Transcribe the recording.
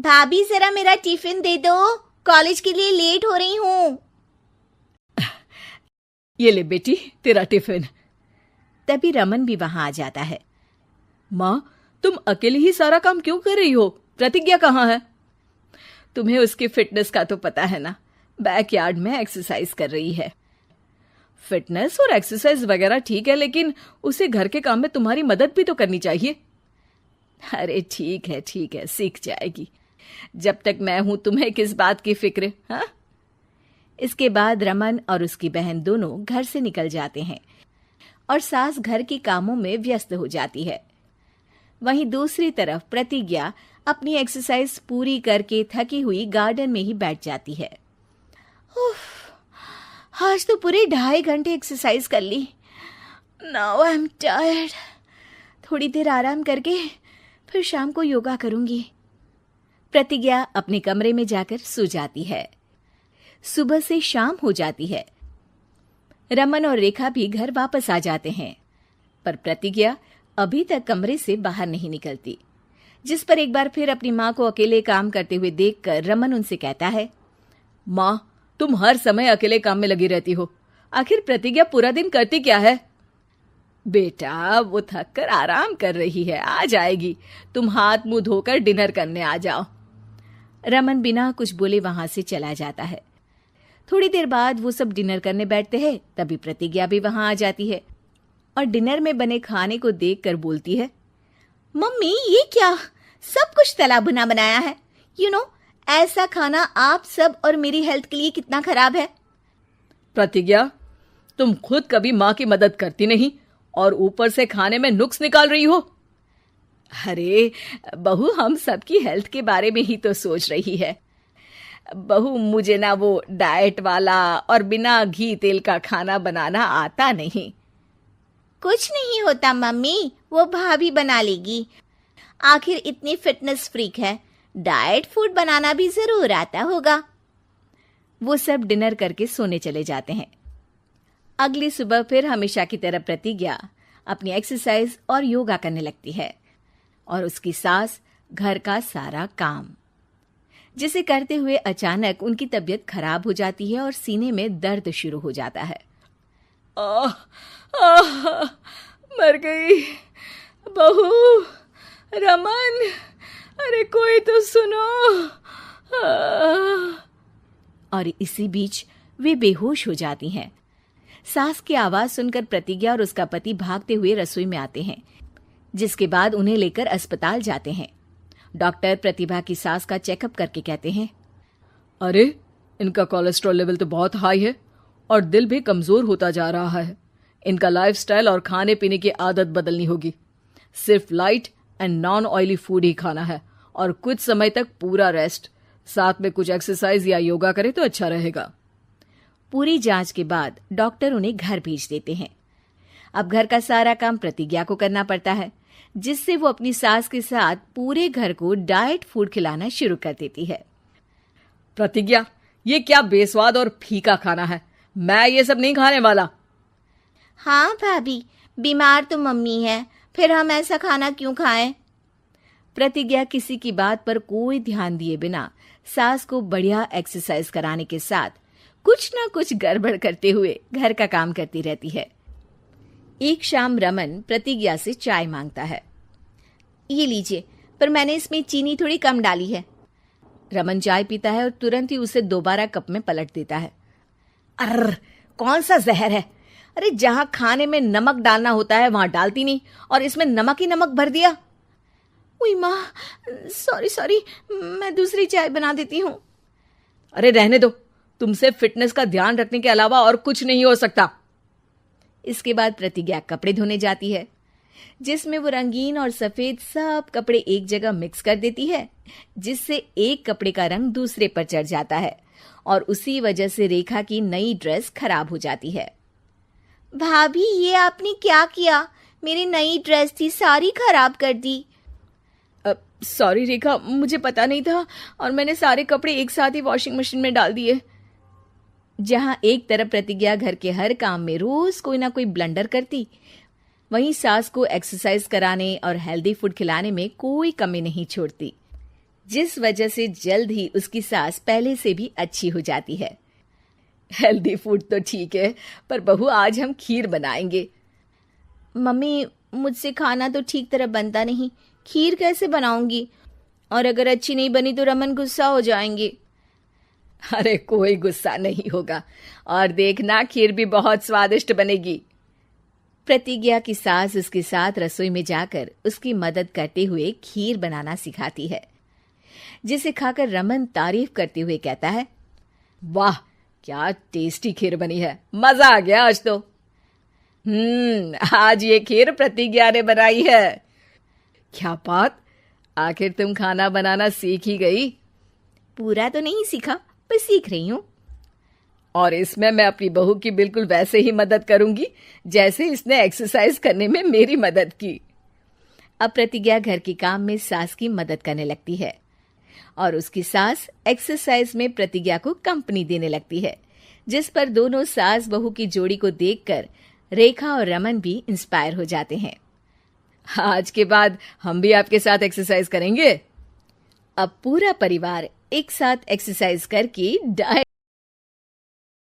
भाभी जरा मेरा टिफिन दे दो, कॉलेज के लिए लेट हो रही हूँ। ये ले बेटी तेरा टिफिन। तभी रमन भी वहां आ जाता है। माँ, तुम अकेले ही सारा काम क्यों कर रही हो? प्रतिज्ञा कहाँ है? तुम्हें उसकी फिटनेस का तो पता है ना, बैकयार्ड में एक्सरसाइज कर रही है। फिटनेस और एक्सरसाइज वगैरह ठीक है, लेकिन उसे घर के काम में तुम्हारी मदद भी तो करनी चाहिए। अरे ठीक है, सीख जाएगी। जब तक मैं हूं तुम्हें किस बात की फिक्र? हाँ। इसके बाद रमन और उसकी बहन दोनों घर से निकल जाते हैं और सास घर के कामों में व्यस्त हो जाती है। वहीं दूसरी तरफ प्रतिज्ञा अपनी एक्सरसाइज पूरी करके थकी हुई गार्डन में ही बैठ जाती है। आज तो पूरे 2.5 घंटे एक्सरसाइज कर ली। Now I am tired. थोड़ी देर आराम करके फिर शाम को योगा करूंगी। प्रतिज्ञा अपने कमरे में जाकर सो जाती है। सुबह से शाम हो जाती है। रमन और रेखा भी घर वापस आ जाते हैं, पर प्रतिज्ञा अभी तक कमरे से बाहर नहीं निकलती, जिस पर एक बार फिर अपनी माँ को अकेले काम करते हुए देखकर रमन उनसे कहता है, माँ, तुम हर समय अकेले काम में लगी रहती हो। आखिर प्रतिज्ञा पूरा दिन करती क्या है? बेटा, वो थक कर आराम कर रही है, आ जाएगी। तुम हाथ मुंह धोकर डिनर करने आ जाओ। रमन बिना कुछ बोले वहां से चला जाता है। थोड़ी देर बाद वो सब डिनर करने बैठते हैं। तभी प्रतिज्ञा भी वहां आ जाती है और डिनर में बने खाने को देखकर बोलती है, मम्मी ये क्या, सब कुछ तला भुना बनाया है। ऐसा खाना आप सब और मेरी हेल्थ के लिए कितना खराब है। प्रतिज्ञा, तुम खुद कभी माँ की मदद करती नहीं और ऊपर से खाने में नुक्स निकाल रही हो। अरे बहू, हम सबकी हेल्थ के बारे में ही तो सोच रही है। बहू, मुझे ना वो डाइट वाला और बिना घी तेल का खाना बनाना आता नहीं। कुछ नहीं होता मम्मी, वो भाभी बना लेगी। आखिर इतनी फिटनेस फ्रीक है, डाइट फूड बनाना भी जरूर आता होगा। वो सब डिनर करके सोने चले जाते हैं। अगली सुबह फिर हमेशा की तरह प्रतिज्ञा अपनी एक्सरसाइज और योगा करने लगती है और उसकी सास घर का सारा काम, जिसे करते हुए अचानक उनकी तबीयत खराब हो जाती है और सीने में दर्द शुरू हो जाता है। मर गई बहू। रमन, अरे कोई तो सुनो। और इसी बीच वे बेहोश हो जाती हैं। सास की आवाज सुनकर प्रतिज्ञा और उसका पति भागते हुए रसोई में आते हैं, जिसके बाद उन्हें लेकर अस्पताल जाते हैं। डॉक्टर प्रतिभा की सास का चेकअप करके कहते हैं, अरे इनका कोलेस्ट्रॉल लेवल तो बहुत हाई है और दिल भी कमजोर होता जा रहा है। इनका लाइफस्टाइल और खाने पीने की आदत बदलनी होगी। सिर्फ light and non oily food ही खाना है और कुछ समय तक पूरा रेस्ट, साथ में कुछ एक्सरसाइज या योगा करे तो अच्छा रहेगा। पूरी जांच के बाद डॉक्टर उन्हें घर भेज देते हैं। अब घर का सारा काम प्रतिज्ञा को करना पड़ता है, जिससे वो अपनी सास के साथ पूरे घर को डाइट फूड खिलाना शुरू कर देती है। प्रतिज्ञा, ये क्या बेस्वाद और फीका खाना है, मैं ये सब नहीं खाने वाला। हाँ भाभी, बीमार तो मम्मी है, फिर हम ऐसा खाना क्यों खाएं? प्रतिज्ञा किसी की बात पर कोई ध्यान दिए बिना सास को बढ़िया एक्सरसाइज कराने के साथ कुछ ना कुछ गड़बड़ करते हुए घर का काम करती रहती है। एक शाम रमन प्रतिज्ञा से चाय मांगता है। ये लीजिए, पर मैंने इसमें चीनी थोड़ी कम डाली है। रमन चाय पीता है और तुरंत ही उसे दोबारा कप में पलट देता है। अर्र, कौन सा जहर है? अरे जहां खाने में नमक डालना होता है वहां डालती नहीं और इसमें नमक ही नमक भर दिया। उई माँ, सॉरी, मैं दूसरी चाय बना देती हूँ। अरे रहने दो, तुमसे फिटनेस का ध्यान रखने के अलावा और कुछ नहीं हो सकता। इसके बाद प्रतिज्ञा कपड़े धोने जाती है, जिसमें वो रंगीन और सफेद सब कपड़े एक जगह मिक्स कर देती है, जिससे एक कपड़े का रंग दूसरे पर चढ़ जाता है और उसी वजह से रेखा की नई ड्रेस खराब हो जाती है। भाभी, ये आपने क्या किया? मेरी नई ड्रेस थी, सारी खराब कर दी। सॉरी रेखा, मुझे पता नहीं था और मैंने सारे कपड़े एक साथ ही वॉशिंग मशीन में डाल दिए। जहां एक तरफ प्रतिज्ञा घर के हर काम में रोज कोई ना कोई ब्लंडर करती, वहीं सास को एक्सरसाइज कराने और हेल्दी फूड खिलाने में कोई कमी नहीं छोड़ती। जिस वजह से जल्द ही उसकी सास पहले से भी अच्छी हो जाती है। हेल्दी फूड तो ठीक है, पर बहू आज हम खीर बनाएंगे। मम्मी, मुझसे खाना तो ठीक तरह बनता नहीं, खीर कैसे बनाऊंगी? और अगर अच्छी नहीं बनी तो रमन गुस्सा हो जाएंगे। अरे कोई गुस्सा नहीं होगा, और देखना खीर भी बहुत स्वादिष्ट बनेगी। प्रतिज्ञा की सास उसके साथ रसोई में जाकर उसकी मदद करते हुए खीर बनाना सिखाती है, जिसे खाकर रमन तारीफ करते हुए कहता है, वाह क्या टेस्टी खीर बनी है, मजा आ गया आज तो। आज ये खीर प्रतिज्ञा ने बनाई है। क्या बात, आखिर तुम खाना बनाना सीख ही गई? पूरा तो नहीं सीखा, पर सीख रही हूं। और इसमें मैं अपनी बहू की बिल्कुल वैसे ही मदद करूंगी जैसे इसने एक्सरसाइज करने में मेरी मदद की। अब प्रतिज्ञा घर के काम में सास की मदद करने लगती है और उसकी सास एक्सरसाइज में प्रतिज्ञा को कंपनी देने लगती है, जिस पर दोनों सास बहू की जोड़ी को देखकर रेखा और रमन भी इंस्पायर हो जाते हैं। आज के बाद हम भी आपके साथ एक्सरसाइज करेंगे। अब पूरा परिवार एक साथ एक्सरसाइज करके डाइट